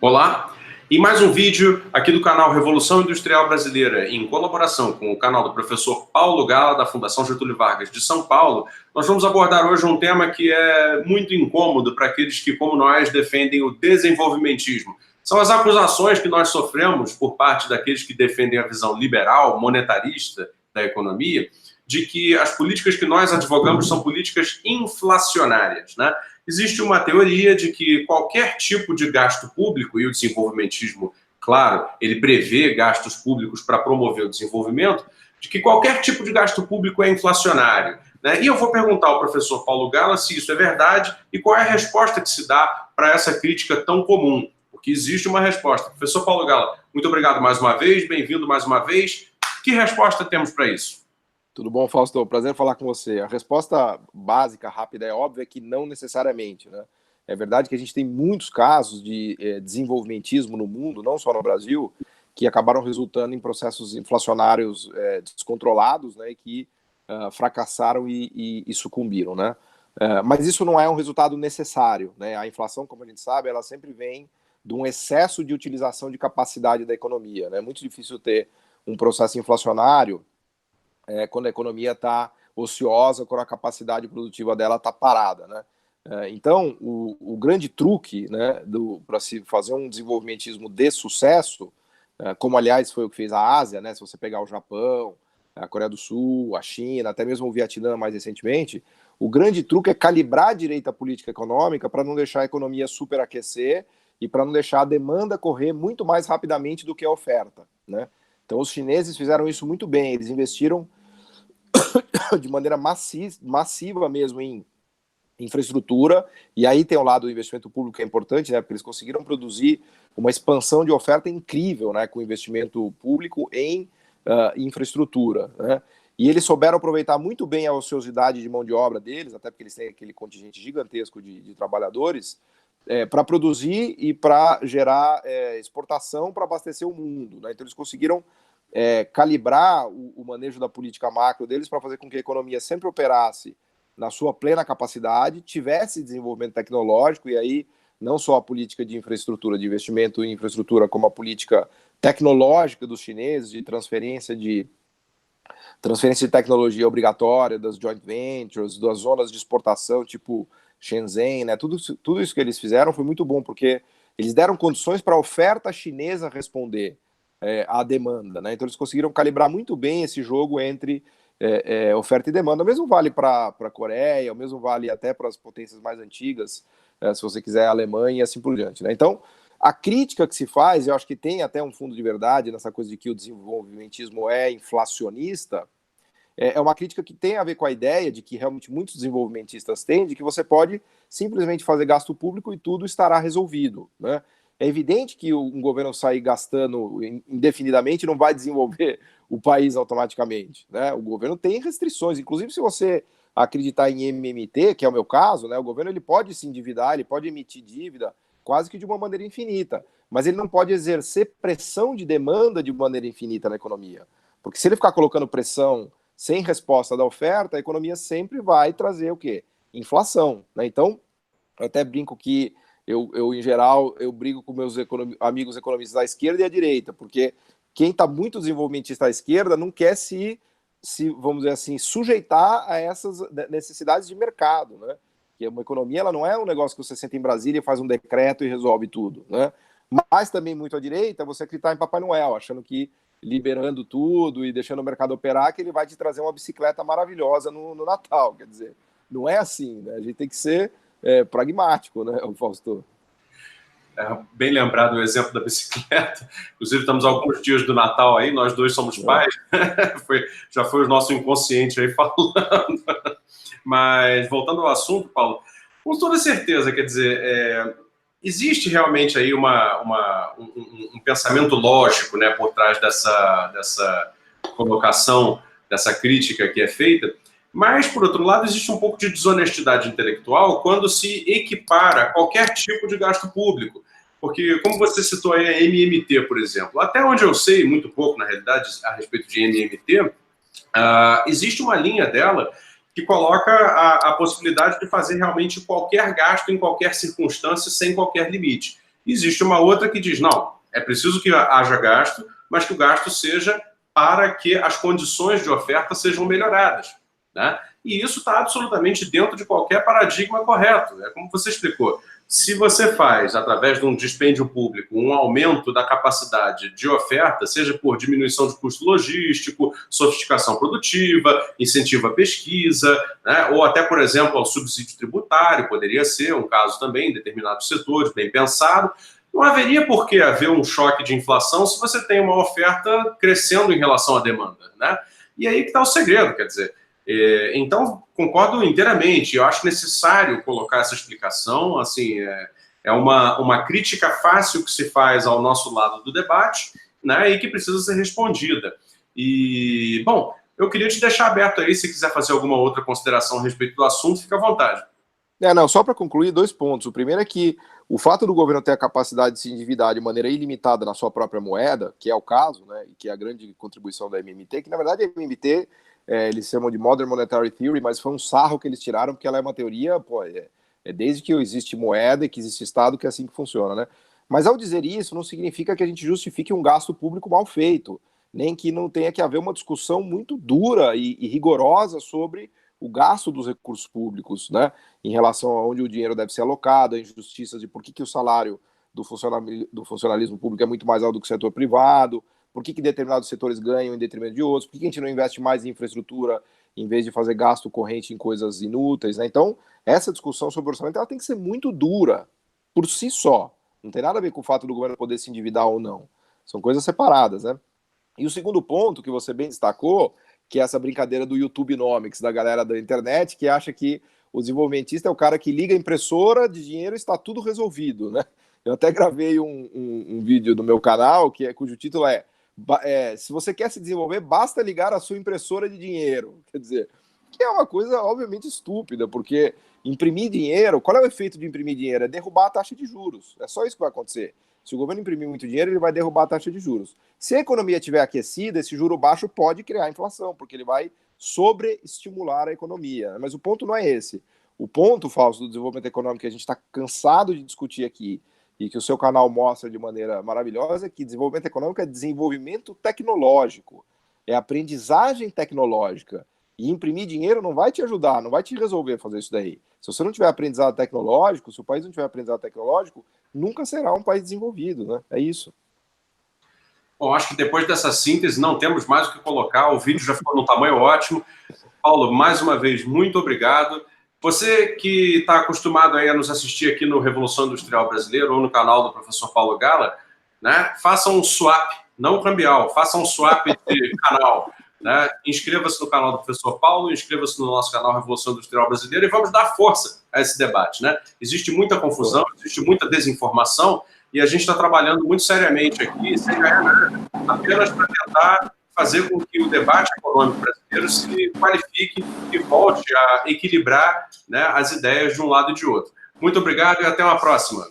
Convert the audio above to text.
Olá, em mais um vídeo aqui do canal Revolução Industrial Brasileira, em colaboração com o canal do professor Paulo Gala, da Fundação Getúlio Vargas de São Paulo, nós vamos abordar hoje um tema que é muito incômodo para aqueles que, como nós, defendem o desenvolvimentismo. São as acusações que nós sofremos por parte daqueles que defendem a visão liberal, monetarista da economia, de que as políticas que nós advogamos são políticas inflacionárias, né? Existe uma teoria de que qualquer tipo de gasto público, e o desenvolvimentismo, claro, ele prevê gastos públicos para promover o desenvolvimento, de que qualquer tipo de gasto público é inflacionário, né? E eu vou perguntar ao professor Paulo Gala se isso é verdade e qual é a resposta que se dá para essa crítica tão comum, porque existe uma resposta. Professor Paulo Gala, muito obrigado mais uma vez, bem-vindo mais uma vez. Que resposta temos para isso? Tudo bom, Fausto? Prazer falar com você. A resposta básica, rápida, é óbvia que não necessariamente, né? É verdade que a gente tem muitos casos de desenvolvimentismo no mundo, não só no Brasil, que acabaram resultando em processos inflacionários descontrolados, né, e que fracassaram e sucumbiram, né? Mas isso não é um resultado necessário, né? A inflação, como a gente sabe, ela sempre vem de um excesso de utilização de capacidade da economia, né? É muito difícil ter um processo inflacionário quando a economia está ociosa, quando a capacidade produtiva dela está parada, né? Então, o grande truque, né, para se fazer um desenvolvimentismo de sucesso, como aliás foi o que fez a Ásia, né? Se você pegar o Japão, a Coreia do Sul, a China, até mesmo o Vietnã mais recentemente, o grande truque é calibrar direito a política econômica para não deixar a economia superaquecer e para não deixar a demanda correr muito mais rapidamente do que a oferta, né? Então, os chineses fizeram isso muito bem, eles investiram de maneira massiva mesmo em infraestrutura, e aí tem o lado do investimento público que é importante, né, porque eles conseguiram produzir uma expansão de oferta incrível, né, com investimento público em infraestrutura, né, e eles souberam aproveitar muito bem a ociosidade de mão de obra deles, até porque eles têm aquele contingente gigantesco de trabalhadores, para produzir e para gerar exportação para abastecer o mundo, né? Então eles conseguiram calibrar o manejo da política macro deles para fazer com que a economia sempre operasse na sua plena capacidade, tivesse desenvolvimento tecnológico, e aí não só a política de infraestrutura, de investimento em infraestrutura, como a política tecnológica dos chineses, de transferência de tecnologia obrigatória, das joint ventures, das zonas de exportação, tipo Shenzhen, né? Tudo isso que eles fizeram foi muito bom, porque eles deram condições para a oferta chinesa responder à demanda, né? Então eles conseguiram calibrar muito bem esse jogo entre oferta e demanda. O mesmo vale para a Coreia, o mesmo vale até para as potências mais antigas, se você quiser, a Alemanha e assim por diante, né? Então, a crítica que se faz, eu acho que tem até um fundo de verdade nessa coisa de que o desenvolvimentismo é inflacionista, é uma crítica que tem a ver com a ideia de que realmente muitos desenvolvimentistas têm, de que você pode simplesmente fazer gasto público e tudo estará resolvido, né? É evidente que um governo sair gastando indefinidamente não vai desenvolver o país automaticamente, né? O governo tem restrições, inclusive se você acreditar em MMT, que é o meu caso, né? O governo ele pode se endividar, ele pode emitir dívida quase que de uma maneira infinita, mas ele não pode exercer pressão de demanda de maneira infinita na economia, porque se ele ficar colocando pressão sem resposta da oferta, a economia sempre vai trazer o quê? Inflação, né? Então, eu até brinco que em geral, eu brigo com meus amigos economistas da esquerda e à direita, porque quem está muito desenvolvimentista à esquerda não quer vamos dizer assim, sujeitar a essas necessidades de mercado, né? Que uma economia, ela não é um negócio que você senta em Brasília e faz um decreto e resolve tudo, né? Mas também muito à direita, você acreditar em Papai Noel, achando que liberando tudo e deixando o mercado operar, que ele vai te trazer uma bicicleta maravilhosa no Natal. Quer dizer, não é assim, né? A gente tem que ser pragmático, né, Fausto? Bem lembrado o exemplo da bicicleta. Inclusive, estamos a alguns dias do Natal aí, nós dois somos pais. Já foi o nosso inconsciente aí falando. Mas, voltando ao assunto, Paulo, com toda certeza, quer dizer, existe realmente aí um pensamento lógico, né, por trás dessa colocação, dessa crítica que é feita, mas, por outro lado, existe um pouco de desonestidade intelectual quando se equipara qualquer tipo de gasto público. Porque, como você citou aí a MMT, por exemplo, até onde eu sei, muito pouco, na realidade, a respeito de MMT, existe uma linha dela que coloca a possibilidade de fazer realmente qualquer gasto em qualquer circunstância, sem qualquer limite. Existe uma outra que diz, não, é preciso que haja gasto, mas que o gasto seja para que as condições de oferta sejam melhoradas, né? E isso está absolutamente dentro de qualquer paradigma correto. É como você explicou. Se você faz, através de um dispêndio público, um aumento da capacidade de oferta, seja por diminuição de custo logístico, sofisticação produtiva, incentivo à pesquisa, né? Ou até, por exemplo, ao subsídio tributário, poderia ser um caso também em determinados setores, bem pensado. Não haveria por que haver um choque de inflação se você tem uma oferta crescendo em relação à demanda, né? E aí que está o segredo, quer dizer. Então, concordo inteiramente. Eu acho necessário colocar essa explicação. Assim, é uma crítica fácil que se faz ao nosso lado do debate, né, e que precisa ser respondida. E, bom, eu queria te deixar aberto aí, se quiser fazer alguma outra consideração a respeito do assunto, fica à vontade. Não, só para concluir, 2 pontos. O primeiro é que o fato do governo ter a capacidade de se endividar de maneira ilimitada na sua própria moeda, que é o caso, né, e que é a grande contribuição da MMT, que na verdade a MMT, eles chamam de Modern Monetary Theory, mas foi um sarro que eles tiraram, porque ela é uma teoria, desde que existe moeda e que existe Estado, que é assim que funciona, né? Mas ao dizer isso, não significa que a gente justifique um gasto público mal feito, nem que não tenha que haver uma discussão muito dura e rigorosa sobre o gasto dos recursos públicos, né, em relação a onde o dinheiro deve ser alocado, a injustiças de por que o salário do funcionalismo público é muito mais alto do que o setor privado, por que determinados setores ganham em detrimento de outros, por que a gente não investe mais em infraestrutura em vez de fazer gasto corrente em coisas inúteis, né? Então, essa discussão sobre orçamento ela tem que ser muito dura, por si só. Não tem nada a ver com o fato do governo poder se endividar ou não. São coisas separadas, né? E o segundo ponto que você bem destacou, que é essa brincadeira do YouTubenomics, da galera da internet, que acha que o desenvolvimentista é o cara que liga a impressora de dinheiro e está tudo resolvido, né? Eu até gravei um vídeo no meu canal, cujo título se você quer se desenvolver, basta ligar a sua impressora de dinheiro. Quer dizer, que é uma coisa obviamente estúpida, porque imprimir dinheiro, qual é o efeito de imprimir dinheiro? É derrubar a taxa de juros. É só isso que vai acontecer. Se o governo imprimir muito dinheiro, ele vai derrubar a taxa de juros. Se a economia estiver aquecida, esse juro baixo pode criar inflação, porque ele vai sobreestimular a economia. Mas o ponto não é esse. O ponto, Fausto, do desenvolvimento econômico que a gente está cansado de discutir aqui e que o seu canal mostra de maneira maravilhosa é que desenvolvimento econômico é desenvolvimento tecnológico, é aprendizagem tecnológica. E imprimir dinheiro não vai te ajudar, não vai te resolver fazer isso daí. Se você não tiver aprendizado tecnológico, se o país não tiver aprendizado tecnológico, nunca será um país desenvolvido, né? É isso. Bom, acho que depois dessa síntese não temos mais o que colocar, o vídeo já ficou num tamanho ótimo. Paulo, mais uma vez, muito obrigado. Você que está acostumado aí a nos assistir aqui no Revolução Industrial Brasileira ou no canal do professor Paulo Gala, né, faça um swap, não cambial, faça um swap de canal. Né? Inscreva-se no canal do professor Paulo, inscreva-se no nosso canal Revolução Industrial Brasileira e vamos dar força a esse debate. Né? Existe muita confusão, existe muita desinformação e a gente está trabalhando muito seriamente aqui, sem ganhar nada, apenas para tentar fazer com que o debate econômico brasileiro se qualifique e volte a equilibrar, né, as ideias de um lado e de outro. Muito obrigado e até uma próxima.